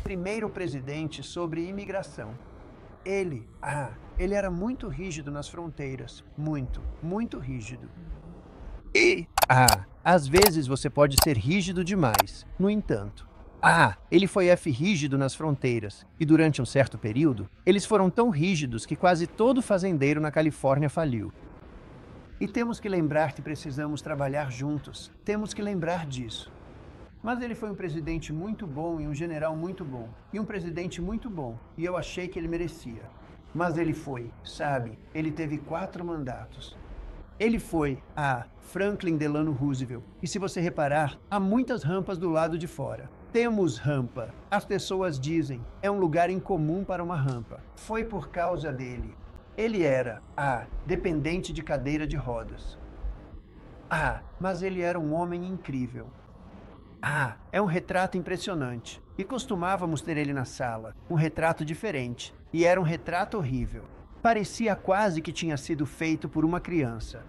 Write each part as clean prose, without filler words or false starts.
primeiro presidente sobre imigração. Ele era muito rígido nas fronteiras. Muito, muito rígido. Às vezes você pode ser rígido demais. No entanto, ele foi rígido nas fronteiras. E durante um certo período, eles foram tão rígidos que quase todo fazendeiro na Califórnia faliu. E temos que lembrar que precisamos trabalhar juntos. Temos que lembrar disso. Mas ele foi um presidente muito bom e um general muito bom. E um presidente muito bom. E eu achei que ele merecia. Mas ele foi, sabe? Ele teve 4 mandatos. Ele foi Franklin Delano Roosevelt. E se você reparar, há muitas rampas do lado de fora. Temos rampa. As pessoas dizem, é um lugar incomum para uma rampa. Foi por causa dele. Ele era, dependente de cadeira de rodas. Mas ele era um homem incrível. É um retrato impressionante. E costumávamos ter ele na sala. Um retrato diferente. E era um retrato horrível. Parecia quase que tinha sido feito por uma criança.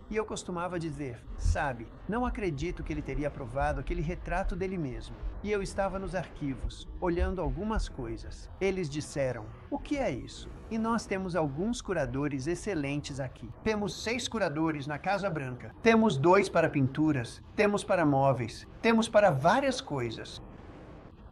E eu costumava dizer, sabe, não acredito que ele teria aprovado aquele retrato dele mesmo. E eu estava nos arquivos, olhando algumas coisas. Eles disseram, o que é isso? E nós temos alguns curadores excelentes aqui. Temos 6 curadores na Casa Branca. Temos 2 para pinturas, temos para móveis, temos para várias coisas.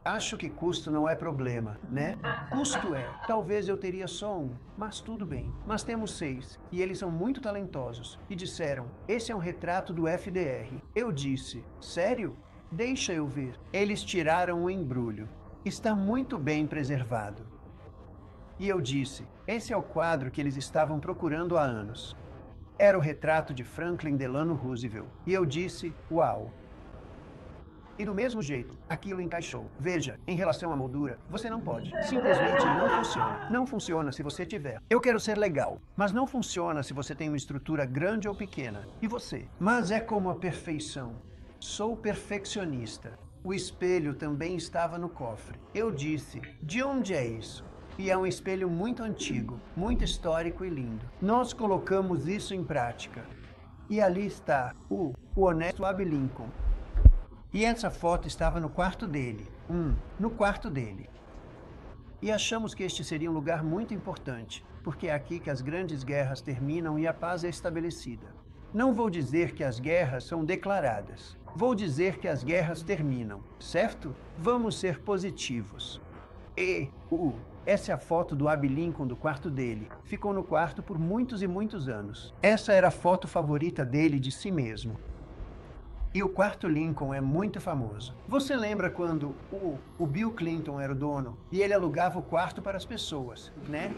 Acho que custo não é problema, né? Custo é. Talvez eu teria só um, mas tudo bem. Mas temos 6, e eles são muito talentosos. E disseram, esse é um retrato do FDR. Eu disse, sério? Deixa eu ver. Eles tiraram o embrulho. Está muito bem preservado. E eu disse, esse é o quadro que eles estavam procurando há anos. Era o retrato de Franklin Delano Roosevelt. E eu disse, uau. E do mesmo jeito, aquilo encaixou. Veja, em relação à moldura, você não pode. Simplesmente não funciona. Não funciona se você tiver. Eu quero ser legal, mas não funciona se você tem uma estrutura grande ou pequena. E você? Mas é como a perfeição. Sou perfeccionista. O espelho também estava no cofre. Eu disse, de onde é isso? E é um espelho muito antigo, muito histórico e lindo. Nós colocamos isso em prática. E ali está o honesto Abe Lincoln. E essa foto estava no quarto dele. No quarto dele. E achamos que este seria um lugar muito importante, porque é aqui que as grandes guerras terminam e a paz é estabelecida. Não vou dizer que as guerras são declaradas. Vou dizer que as guerras terminam, certo? Vamos ser positivos. Essa é a foto do Abe Lincoln do quarto dele. Ficou no quarto por muitos e muitos anos. Essa era a foto favorita dele de si mesmo. E o quarto Lincoln é muito famoso. Você lembra quando o Bill Clinton era o dono e ele alugava o quarto para as pessoas, né?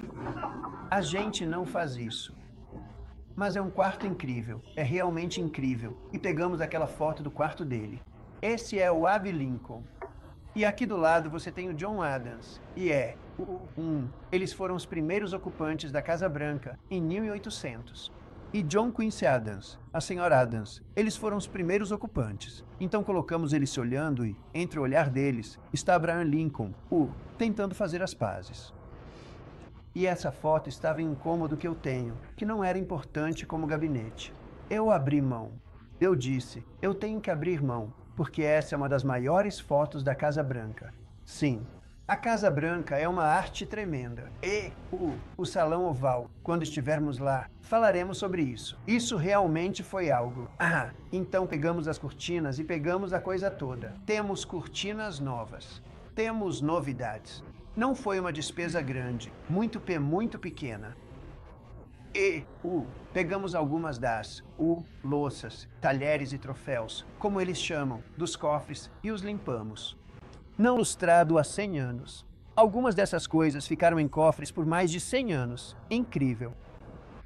A gente não faz isso. Mas é um quarto incrível. É realmente incrível. E pegamos aquela foto do quarto dele. Esse é o Abe Lincoln. E aqui do lado você tem o John Adams. E eles foram os primeiros ocupantes da Casa Branca em 1800. E John Quincy Adams, a senhora Adams, eles foram os primeiros ocupantes. Então colocamos eles se olhando e, entre o olhar deles, está Abraham Lincoln, tentando fazer as pazes. E essa foto estava em um cômodo que eu tenho, que não era importante como gabinete. Eu abri mão. Eu disse, eu tenho que abrir mão, porque essa é uma das maiores fotos da Casa Branca. Sim. A Casa Branca é uma arte tremenda. E o Salão Oval, quando estivermos lá, falaremos sobre isso. Isso realmente foi algo. Então pegamos as cortinas e pegamos a coisa toda. Temos cortinas novas. Temos novidades. Não foi uma despesa grande, muito pequena. E pegamos algumas das louças, talheres e troféus, como eles chamam, dos cofres e os limpamos. Não lustrado há 100 anos. Algumas dessas coisas ficaram em cofres por mais de 100 anos. Incrível.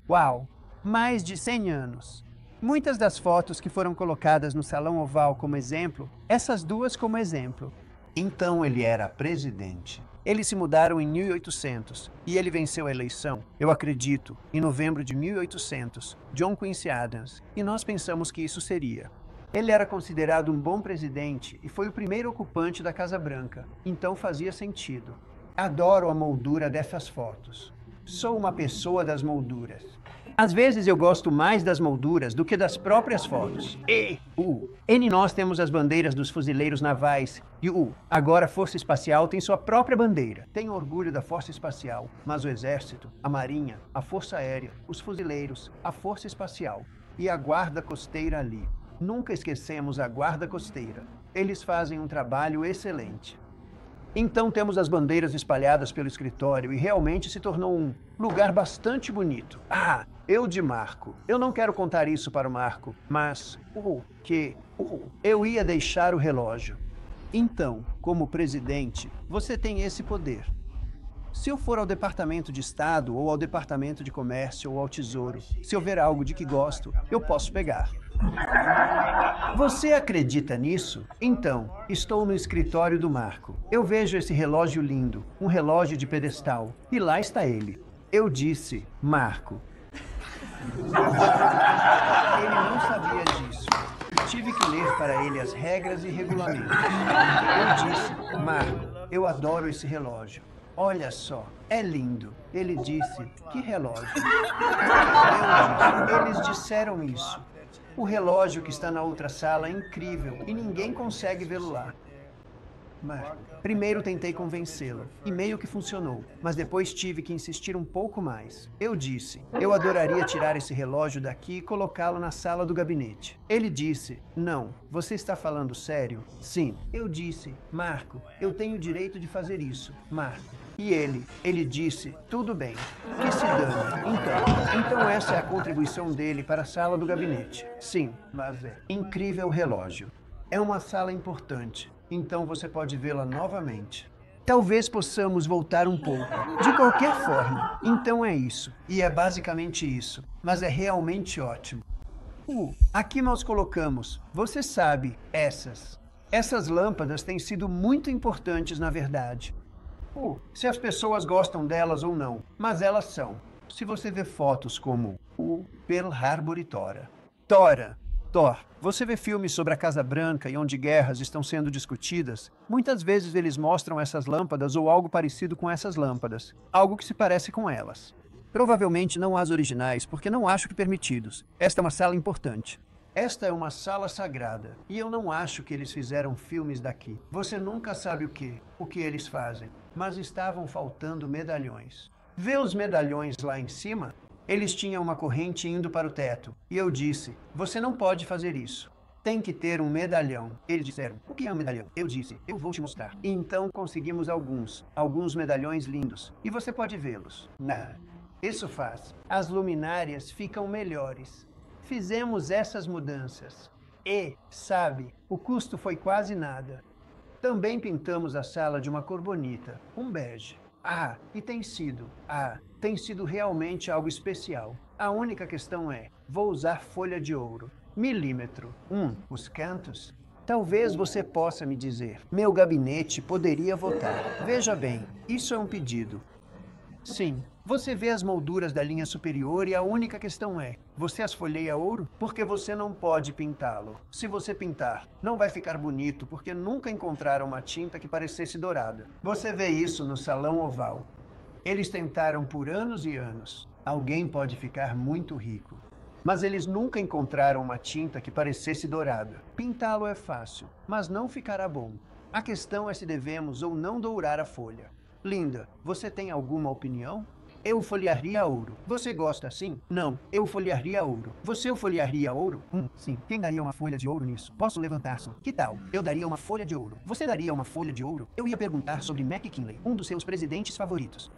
Uau! Mais de 100 anos. Muitas das fotos que foram colocadas no Salão Oval como exemplo, essas duas como exemplo. Então ele era presidente. Eles se mudaram em 1800 e ele venceu a eleição, eu acredito, em novembro de 1800, John Quincy Adams, e nós pensamos que isso seria. Ele era considerado um bom presidente e foi o primeiro ocupante da Casa Branca, então fazia sentido. Adoro a moldura dessas fotos. Sou uma pessoa das molduras. Às vezes eu gosto mais das molduras do que das próprias fotos. Nós temos as bandeiras dos fuzileiros navais. E agora a Força Espacial tem sua própria bandeira. Tenho orgulho da Força Espacial, mas o Exército, a Marinha, a Força Aérea, os fuzileiros, a Força Espacial e a Guarda Costeira ali. Nunca esquecemos a Guarda Costeira. Eles fazem um trabalho excelente. Então temos as bandeiras espalhadas pelo escritório e realmente se tornou um lugar bastante bonito. Eu de Marco. Eu não quero contar isso para o Marco, mas eu ia deixar o relógio. Então, como presidente, você tem esse poder. Se eu for ao Departamento de Estado, ou ao Departamento de Comércio, ou ao Tesouro, se eu ver algo de que gosto, eu posso pegar. Você acredita nisso? Então, estou no escritório do Marco. Eu vejo esse relógio lindo, um relógio de pedestal, e lá está ele. Eu disse, Marco. Ele não sabia disso. Tive que ler para ele as regras e regulamentos. Eu disse, Marco, eu adoro esse relógio. Olha só, é lindo. Ele disse, que relógio? Eu disse, eles disseram isso. O relógio que está na outra sala é incrível e ninguém consegue vê-lo lá. Marco, primeiro tentei convencê-lo e meio que funcionou, mas depois tive que insistir um pouco mais. Eu disse, eu adoraria tirar esse relógio daqui e colocá-lo na sala do gabinete. Ele disse, não, você está falando sério? Sim. Eu disse, Marco, eu tenho o direito de fazer isso, Marco. E ele disse, tudo bem, que se dane. Então essa é a contribuição dele para a sala do gabinete. Sim, mas é incrível relógio. É uma sala importante, então você pode vê-la novamente. Talvez possamos voltar um pouco. De qualquer forma, então é isso. E é basicamente isso, mas é realmente ótimo. Aqui nós colocamos, você sabe, essas lâmpadas têm sido muito importantes na verdade. Se as pessoas gostam delas ou não, mas elas são. Se você vê fotos como Pearl Harbor e Thor, você vê filmes sobre a Casa Branca e onde guerras estão sendo discutidas, muitas vezes eles mostram essas lâmpadas ou algo parecido com essas lâmpadas, algo que se parece com elas. Provavelmente não as originais, porque não acho que permitidos. Esta é uma sala importante. Esta é uma sala sagrada, e eu não acho que eles fizeram filmes daqui. Você nunca sabe o que eles fazem, mas estavam faltando medalhões. Vê os medalhões lá em cima? Eles tinham uma corrente indo para o teto, e eu disse, você não pode fazer isso. Tem que ter um medalhão. Eles disseram, o que é um medalhão? Eu disse, eu vou te mostrar. E então conseguimos alguns medalhões lindos, e você pode vê-los. Isso faz. As luminárias ficam melhores. Fizemos essas mudanças. E, sabe, o custo foi quase nada. Também pintamos a sala de uma cor bonita, um bege. E tem sido realmente algo especial. A única questão é, vou usar folha de ouro. Milímetro. Os cantos. Talvez você possa me dizer, meu gabinete poderia votar. Veja bem, isso é um pedido. Sim, você vê as molduras da linha superior e a única questão é, você as folheia ouro? Porque você não pode pintá-lo. Se você pintar, não vai ficar bonito porque nunca encontraram uma tinta que parecesse dourada. Você vê isso no Salão Oval. Eles tentaram por anos e anos. Alguém pode ficar muito rico. Mas eles nunca encontraram uma tinta que parecesse dourada. Pintá-lo é fácil, mas não ficará bom. A questão é se devemos ou não dourar a folha. Linda, você tem alguma opinião? Eu folhearia ouro. Você gosta assim? Não, eu folhearia ouro. Você folhearia ouro? Sim. Quem daria uma folha de ouro nisso? Posso levantar-se. Que tal? Eu daria uma folha de ouro. Você daria uma folha de ouro? Eu ia perguntar sobre McKinley, um dos seus presidentes favoritos.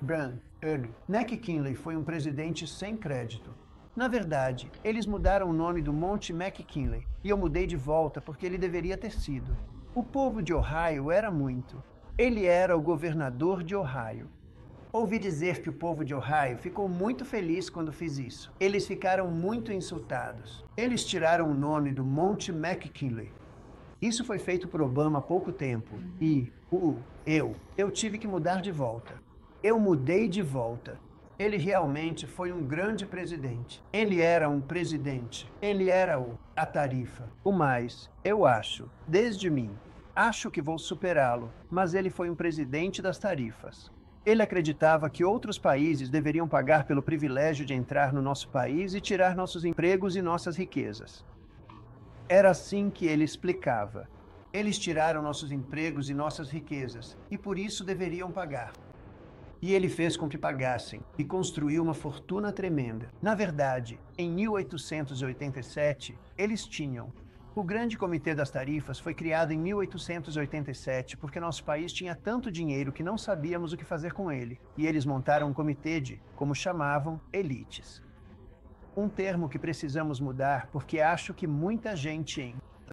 McKinley foi um presidente sem crédito. Na verdade, eles mudaram o nome do Monte McKinley, e eu mudei de volta porque ele deveria ter sido. O povo de Ohio era muito. Ele era o governador de Ohio. Ouvi dizer que o povo de Ohio ficou muito feliz quando fiz isso. Eles ficaram muito insultados. Eles tiraram o nome do Monte McKinley. Isso foi feito por Obama há pouco tempo. E, eu tive que mudar de volta. Eu mudei de volta. Ele realmente foi um grande presidente. Ele era um presidente. Ele era a tarifa. O mais, eu acho, desde mim. Acho que vou superá-lo, mas ele foi um presidente das tarifas. Ele acreditava que outros países deveriam pagar pelo privilégio de entrar no nosso país e tirar nossos empregos e nossas riquezas. Era assim que ele explicava. Eles tiraram nossos empregos e nossas riquezas, e por isso deveriam pagar. E ele fez com que pagassem, e construiu uma fortuna tremenda. Na verdade, em 1887, eles tinham. O Grande Comitê das Tarifas foi criado em 1887 porque nosso país tinha tanto dinheiro que não sabíamos o que fazer com ele, e eles montaram um comitê de, como chamavam, elites. Um termo que precisamos mudar porque acho que muita gente